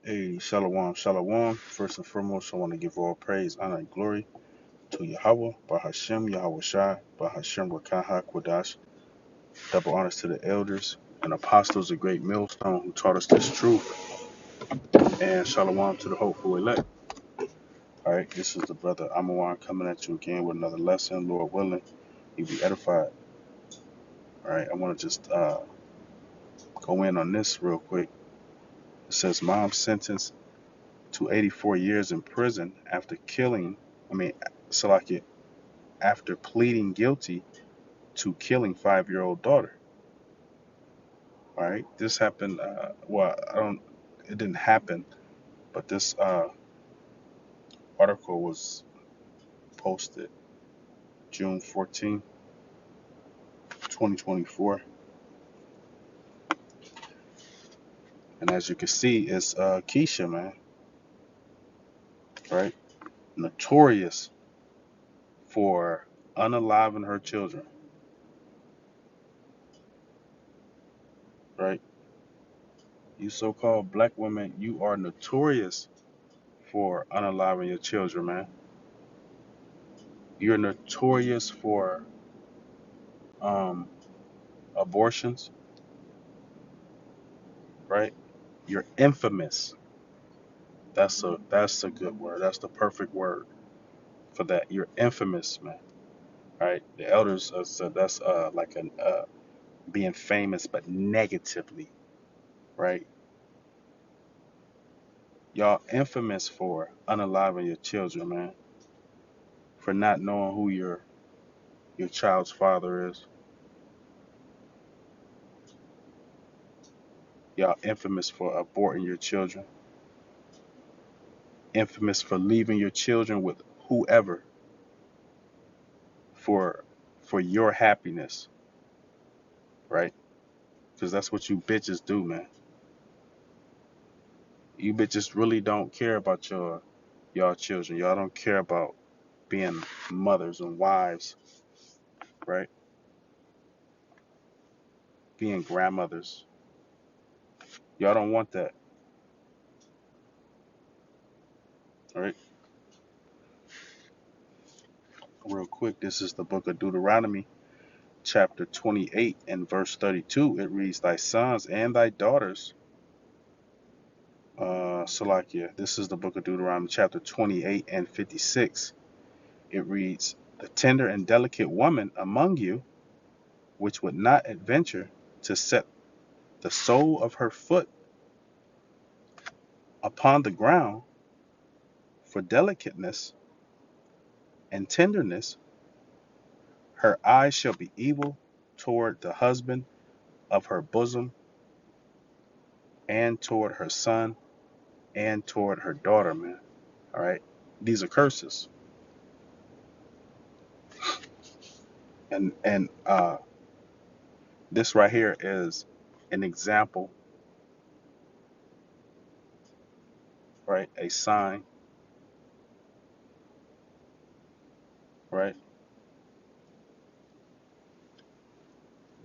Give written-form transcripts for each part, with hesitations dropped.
Hey, shalom, shalom. First and foremost, I want to give all praise, honor, and glory to Yahweh, Bahashem, Yahweh Shai, Bahashem, Rakaha, Kwadash. Double honors to the elders and apostles, a great millstone who taught us this truth. And shalom to the hopeful elect. All right, this is the brother Amawan coming at you again with another lesson. Lord willing, you be edified. All right, I want to just go in on this real quick. It says, Mom sentenced to 84 years in prison after killing, Salakia, after pleading guilty to killing 5-year-old daughter. All right, this happened. Well, I don't. It didn't happen, but this article was posted June 14, 2024, and as you can see, it's Keisha, man. Right, notorious for unaliving her children. Right, you so-called black women, you are notorious for unaliving your children, man. You're notorious for um, abortions. Right, you're infamous. That's a good word. That's the perfect word for that. You're infamous, man. Right? The elders said that's like an being famous, but negatively. Right? Y'all infamous for unaliving your children, man. For not knowing who your child's father is. Y'all infamous for aborting your children. Infamous for leaving your children with whoever for your happiness. Right? Because that's what you bitches do, man. You bitches really don't care about y'all children. Y'all don't care about being mothers and wives, right? Being grandmothers. Y'all don't want that, right? Real quick, this is the book of Deuteronomy, chapter 28 and verse 32. It reads, Thy sons and thy daughters, Salakia. This is the book of Deuteronomy, chapter 28 and 56. It reads, The tender and delicate woman among you, which would not adventure to set the sole of her foot upon the ground for delicateness and tenderness, her eyes shall be evil toward the husband of her bosom, and toward her son, and toward her daughter, man. All right. These are curses. And this right here is an example, right? A sign, right?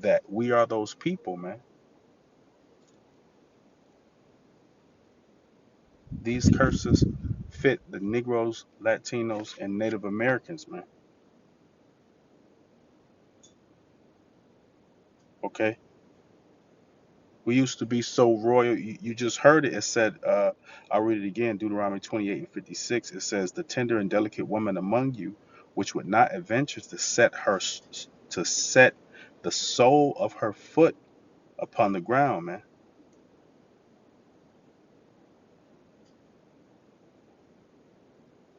That we are those people, man. These curses fit the Negroes, Latinos, and Native Americans, man. Okay. We used to be so royal. You just heard it. It said, I'll read it again, Deuteronomy 28 and 56. It says, The tender and delicate woman among you, which would not adventure to set the sole of her foot upon the ground, man.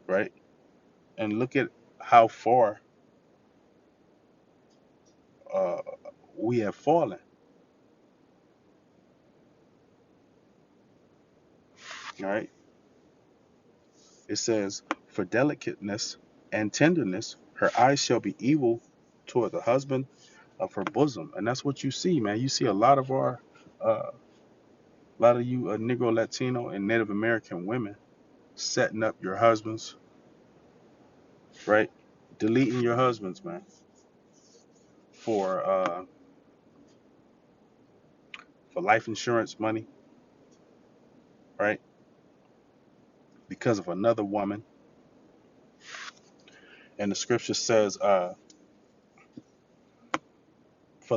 Right? And look at how far uh, we have fallen. All right. It says, For delicateness and tenderness, her eyes shall be evil toward the husband of her bosom. And that's what you see, man. You see a lot of you Negro, Latino, and Native American women setting up your husbands, right? Deleting your husbands, man, for uh, for life insurance money, right? because of another woman. And the scripture says, for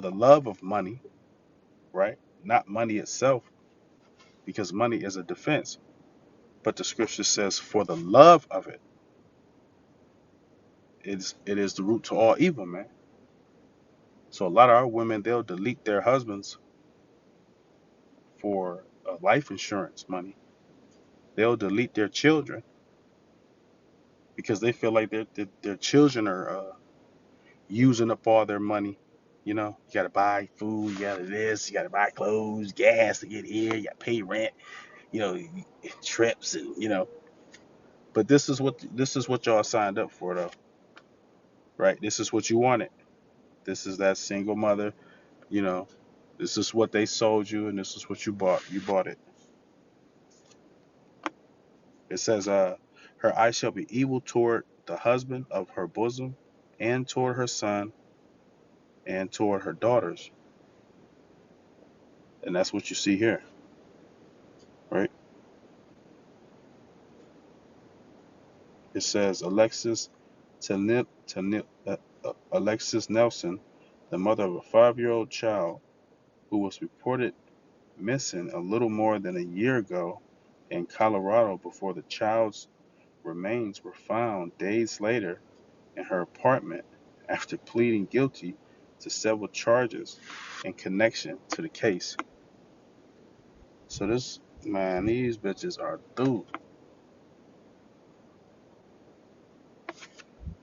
the love of money, right? Not money itself, because money is a defense. But the scripture says, for the love of it, it is the root to all evil, man. So a lot of our women, they'll delete their husbands for life insurance money. They'll delete their children because they feel like their children are using up all their money. You got to buy food, you got to this, you got to buy clothes, gas to get here, you got to pay rent, you know, trips, and. But this is what y'all signed up for, though, right? This is what you wanted. This is that single mother, you know. This is what they sold you, and this is what you bought. You bought it. It says, her eye shall be evil toward the husband of her bosom, and toward her son, and toward her daughters. And that's what you see here, right? It says Alexis Nelson, the mother of a 5-year-old child who was reported missing a little more than a year ago in Colorado before the child's remains were found days later in her apartment after pleading guilty to several charges in connection to the case. So these bitches are through.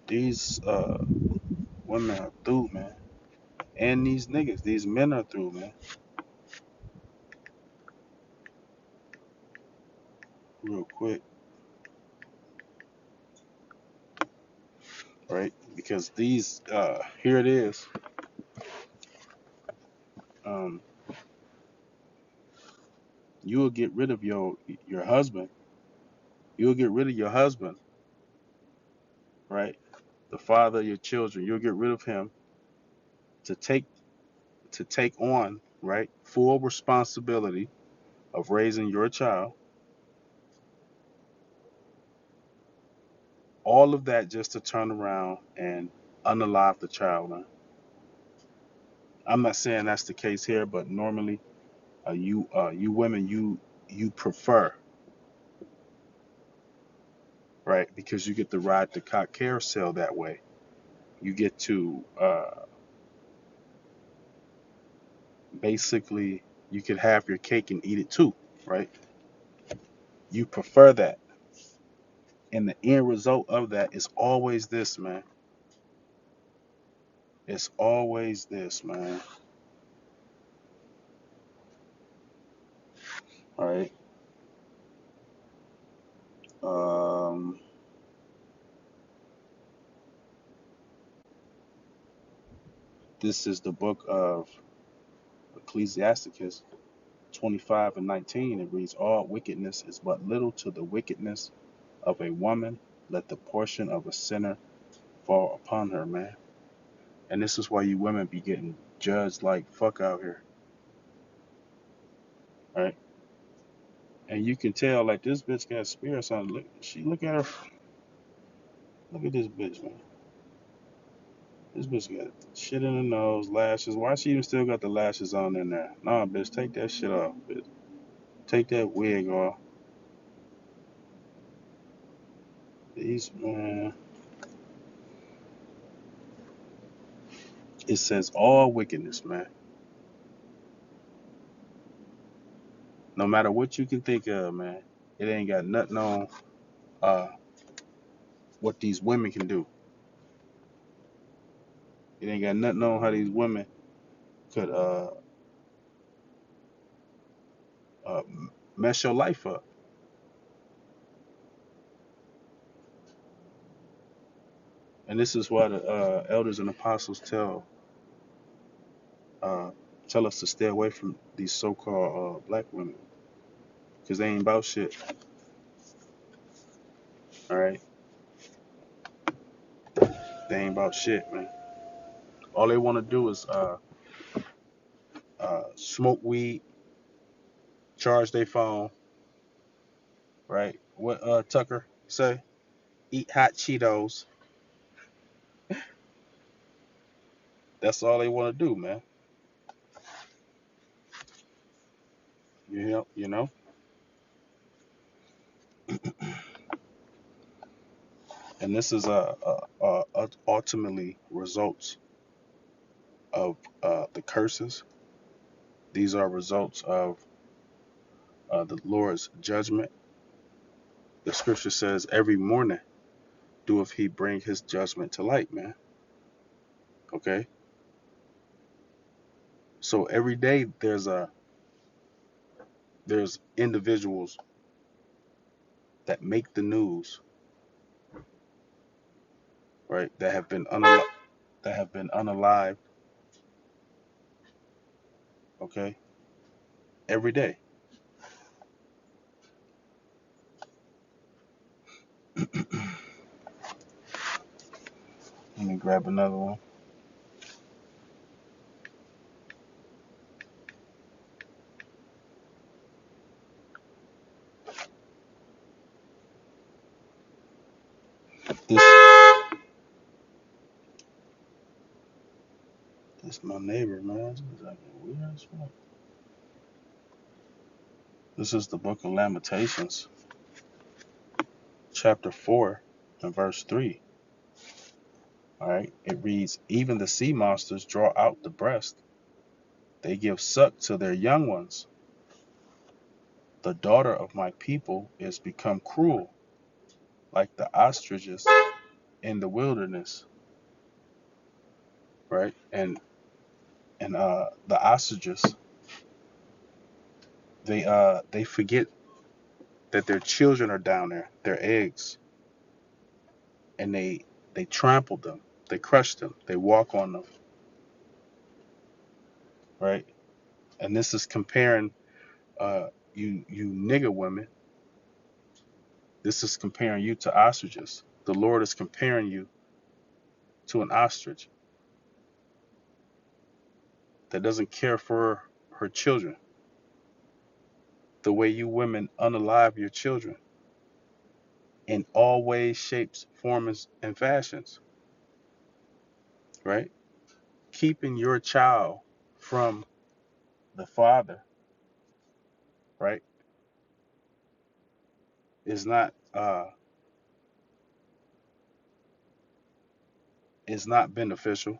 These women are through, man. And these men are through, man. Real quick, right? Because here it is. Um, you will get rid of your husband. You'll get rid of your husband, right? The father of your children. You'll get rid of him to take on, right, full responsibility of raising your child. All of that just to turn around and unalive the child, man. I'm not saying that's the case here, but normally, you women, you prefer, right, because you get to ride the cock carousel that way. You get to basically, you could have your cake and eat it too, right? You prefer that, and the end result of that is always this, man. It's always this, man. All right. Um, this is the book of Ecclesiasticus 25 and 19. It reads, all wickedness is but little to the wickedness of a woman. Let the portion of a sinner fall upon her, man. And this is why you women be getting judged like fuck out here, right? And you can tell, like, this bitch got spirits on. Look at her. Look at this bitch, man. This bitch got shit in her nose, lashes. Why she even still got the lashes on in there? Nah, bitch, take that shit off, bitch. Take that wig off. These, man. It says all wickedness, man. No matter what you can think of, man. It ain't got nothing on uh, what these women can do. It ain't got nothing on how these women could uh, mess your life up. And this is why the elders and apostles uh, tell us to stay away from these so-called black women, because they ain't about shit. All right, they ain't about shit, man. All they want to do is smoke weed, charge their phone, right? What Tucker say? Eat hot Cheetos. That's all they want to do, man. You know. And this is ultimately results of the curses. These are results of the Lord's judgment. The scripture says, "Every morning doeth He bring His judgment to light." Man, okay. So every day there's individuals that make the news, right? That have been unalived, okay, every day. Let me grab another one. This this my neighbor, man. This is like weird as fuck. This is the book of Lamentations, chapter 4 and verse 3. All right. It reads, "Even the sea monsters draw out the breast. They give suck to their young ones. The daughter of my people is become cruel, like the ostriches in the wilderness." Right? And the ostriches, they forget that their children are down there, their eggs, and they trample them, they crush them, they walk on them, right? And this is comparing you nigger women. This is comparing you to ostriches. The Lord is comparing you to an ostrich that doesn't care for her children the way you women unalive your children in all ways, shapes, forms, and fashions, right? Keeping your child from the father, right, is not beneficial.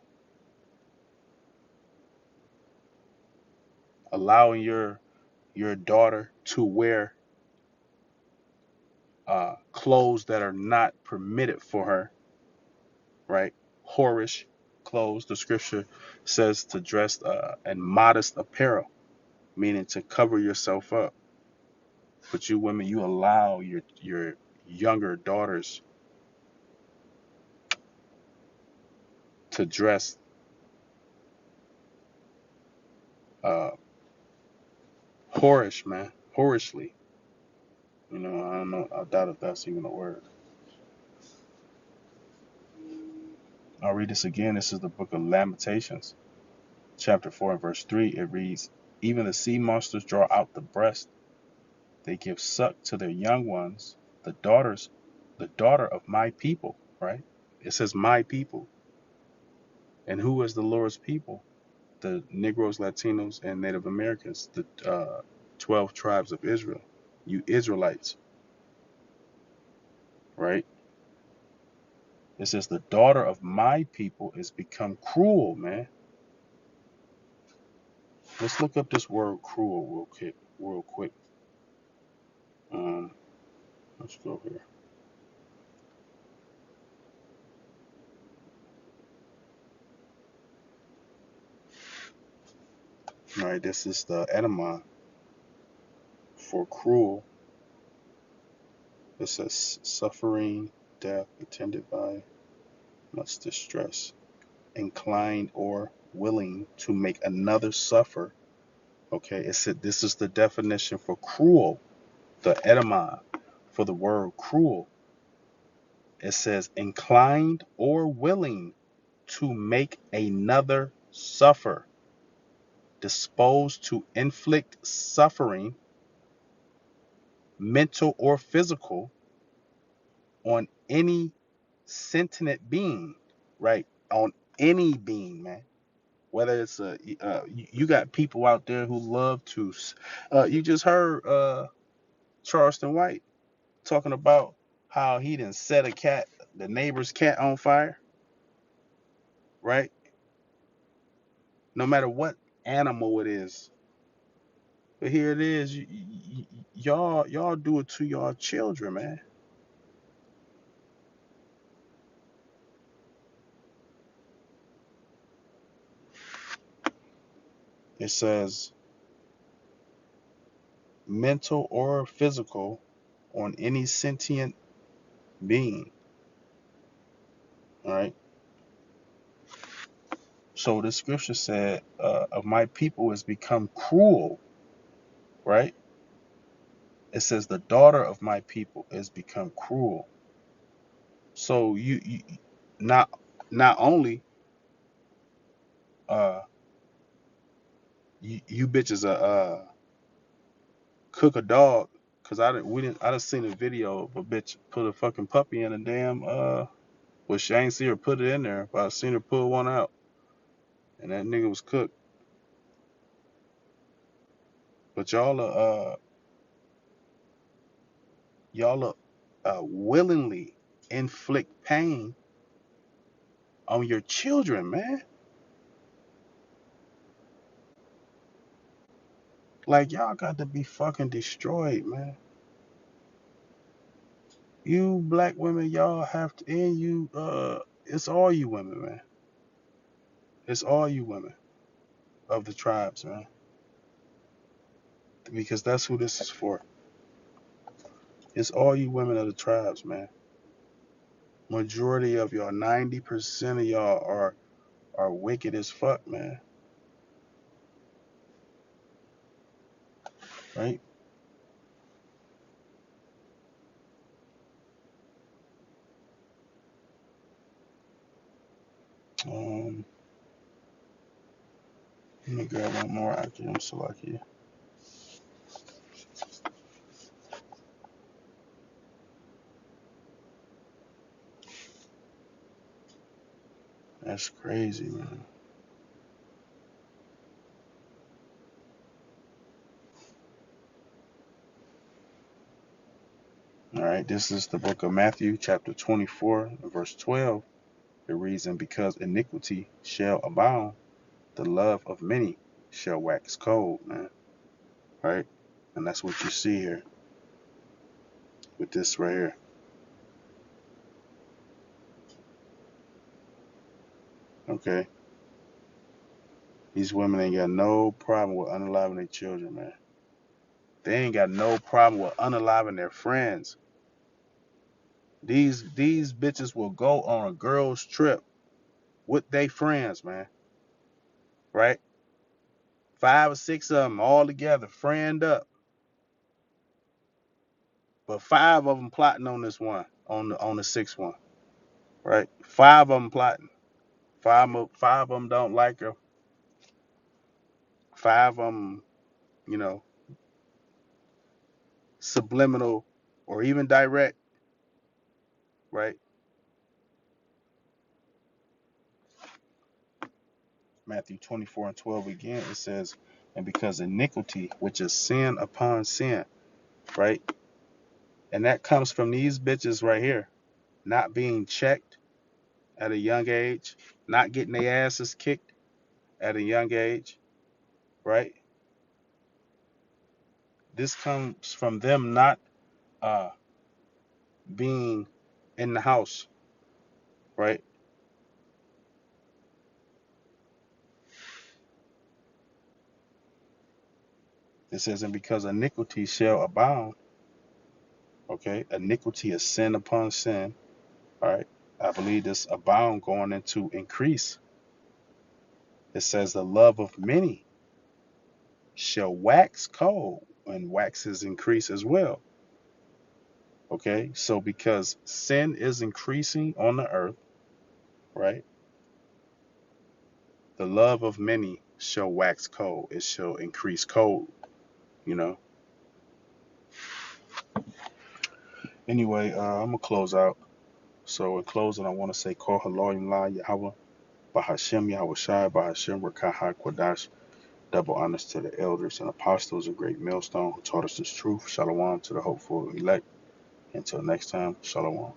Allowing your daughter to wear clothes that are not permitted for her, right? Whorish clothes. The scripture says to dress in modest apparel, meaning to cover yourself up. But you women, you allow your younger daughters to dress uh, whorish, man, whorishly. You know, I don't know. I doubt if that's even a word. I'll read this again. This is the book of Lamentations, chapter 4 and verse 3. It reads, "Even the sea monsters draw out the breast. They give suck to their young ones, the daughter of my people," right? It says my people. And who is the Lord's people? The Negroes, Latinos, and Native Americans, the 12 tribes of Israel. You Israelites, right? It says the daughter of my people is become cruel, man. Let's look up this word cruel real quick. Um, let's go here. All right, this is the etymon for cruel. It says suffering, death, attended by much distress, inclined or willing to make another suffer. Okay, it said this is the definition for cruel, the etymon for the word cruel. It says inclined or willing to make another suffer, disposed to inflict suffering, mental or physical, on any sentient being, right? On any being, man. Whether it's you got people out there who love to, you just heard Charleston White talking about how he didn't set the neighbor's cat on fire, right? No matter what animal it is. But here it is, y'all do it to y'all children, man. It says mental or physical on any sentient being, all right? So the scripture said, of my people has become cruel, right? It says the daughter of my people has become cruel. So you not not only uh you bitches cook a dog, cause I done seen a video of a bitch put a fucking puppy in a damn well, she ain't see her put it in there, but I seen her pull one out, and that nigga was cooked. But y'all willingly inflict pain on your children, man. Like y'all got to be fucking destroyed, man. You black women, y'all have to, and you it's all you women, man. It's all you women of the tribes, man. Because that's who this is for. It's all you women of the tribes, man. Majority of y'all, 90% of y'all are wicked as fuck, man. Right? Um, Let me grab one more Akim Salaki. That's crazy, man. All right, this is the book of Matthew, chapter 24, verse 12. It reads, and because iniquity shall abound, the love of many shall wax cold, man. Right? And that's what you see here with this right here. Okay? These women ain't got no problem with unaliving their children, man. They ain't got no problem with unaliving their friends. These bitches will go on a girl's trip with their friends, man. Right? 5 or 6 of them all together, friend up. But 5 of them plotting on this one, on the sixth one. Right? 5 of them plotting. Five of them don't like her. 5 of them, you know, subliminal or even direct, right? Matthew 24 and 12 again, it says, and because iniquity, which is sin upon sin, right? And that comes from these bitches right here, not being checked at a young age, not getting their asses kicked at a young age, right? This comes from them not uh, being in the house, right? It says, and because iniquity shall abound, okay? Iniquity is sin upon sin, all right? I believe this abound going into increase. It says the love of many shall wax cold, and waxes increase as well. Okay, so because sin is increasing on the earth, right? The love of many shall wax cold. It shall increase cold, you know. Anyway, I'm gonna close out. So in closing, I want to say, Call Haloim La Yahweh, Bahashem Yahweh Shai, Bahashem Rakaha Kwadash. Double honors to the elders and apostles, a great millstone who taught us this truth. Shalom to the hopeful elect. Until next time, Shalom.